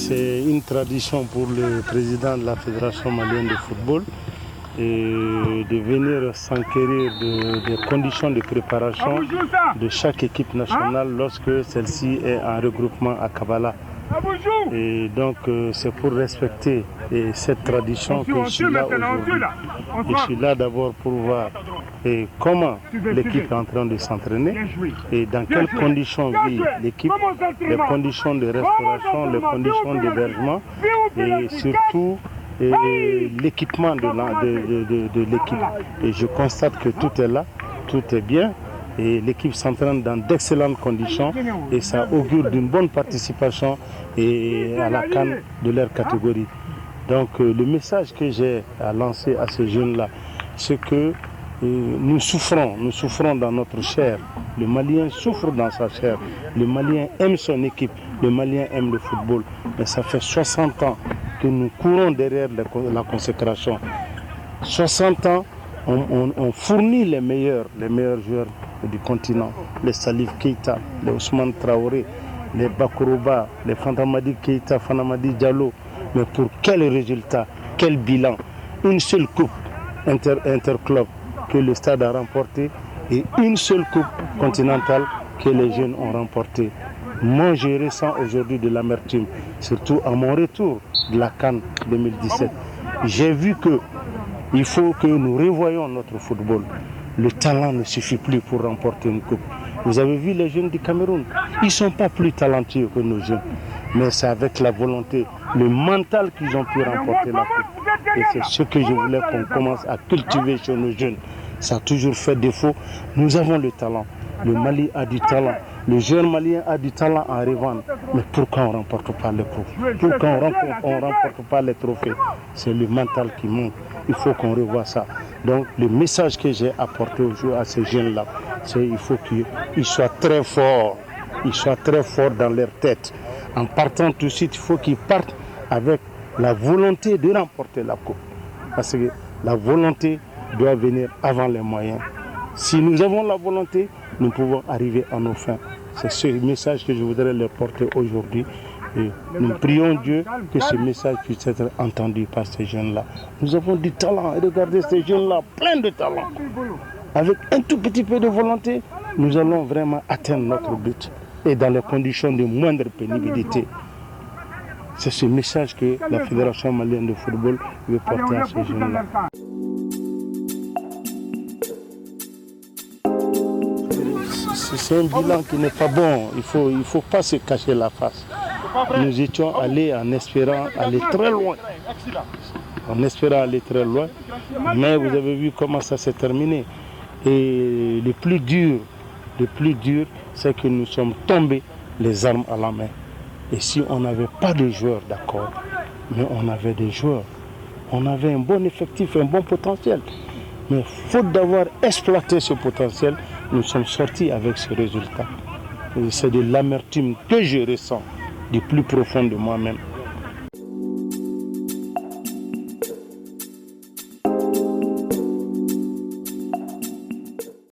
c'est une tradition pour le président de la Fédération malienne de football de venir s'enquérir des conditions de préparation de chaque équipe nationale lorsque celle-ci est en regroupement à Kabala. Et donc c'est pour respecter cette tradition que je suis là aujourd'hui. Je suis là d'abord pour voir comment l'équipe est en train de s'entraîner et dans quelles conditions vit l'équipe, les conditions de restauration, les conditions d'hébergement et surtout l'équipement de l'équipe. Et je constate que tout est là, tout est bien. Et l'équipe s'entraîne dans d'excellentes conditions et ça augure d'une bonne participation à la CAN de leur catégorie. Donc le message que j'ai à lancer à ces jeunes-là, c'est que nous souffrons dans notre chair. Le Malien souffre dans sa chair. Le Malien aime son équipe, le Malien aime le football. Mais ça fait 60 ans que nous courons derrière la consécration. 60 ans, on fournit les meilleurs joueurs du continent, les Salif Keita, les Ousmane Traoré, les Bakourouba, les Fantamadi Keita, Fanamadi Diallo. Mais pour quel résultat, quel bilan? Une seule coupe interclub que le stade a remportée et une seule coupe continentale que les jeunes ont remportée. Moi, je ressens aujourd'hui de l'amertume, surtout à mon retour de la CAN 2017. J'ai vu qu'il faut que nous revoyions notre football. Le talent ne suffit plus pour remporter une coupe. Vous avez vu les jeunes du Cameroun, ils ne sont pas plus talentueux que nos jeunes. Mais c'est avec la volonté, le mental qu'ils ont pu remporter la coupe. Et c'est ce que je voulais qu'on commence à cultiver chez nos jeunes. Ça a toujours fait défaut. Nous avons le talent. Le Mali a du talent. Le jeune malien a du talent en revendre. Mais pourquoi on ne remporte pas les coupes? Pourquoi on ne remporte pas les trophées? C'est le mental qui manque. Il faut qu'on revoie ça. Donc le message que j'ai apporté aujourd'hui à ces jeunes-là, c'est qu'il faut qu'ils soient très forts. Ils soient très forts dans leur tête. En partant tout de suite, il faut qu'ils partent avec la volonté de remporter la coupe. Parce que la volonté doit venir avant les moyens. Si nous avons la volonté, nous pouvons arriver à nos fins. C'est ce message que je voudrais leur porter aujourd'hui. Et nous prions Dieu que ce message puisse être entendu par ces jeunes-là. Nous avons du talent. Et regardez ces jeunes-là, plein de talent. Avec un tout petit peu de volonté, nous allons vraiment atteindre notre but. Et dans les conditions de moindre pénibilité. C'est ce message que la Fédération malienne de football veut porter à ces jeunes-là. C'est un bilan qui n'est pas bon. Il faut pas se cacher la face. Nous étions allés en espérant aller très loin. Mais vous avez vu comment ça s'est terminé. Et le plus dur, c'est que nous sommes tombés les armes à la main. Et si on n'avait pas de joueurs, d'accord, mais on avait des joueurs. On avait un bon effectif, un bon potentiel. Mais faute d'avoir exploité ce potentiel, nous sommes sortis avec ce résultat. C'est de l'amertume que je ressens du plus profond de moi-même.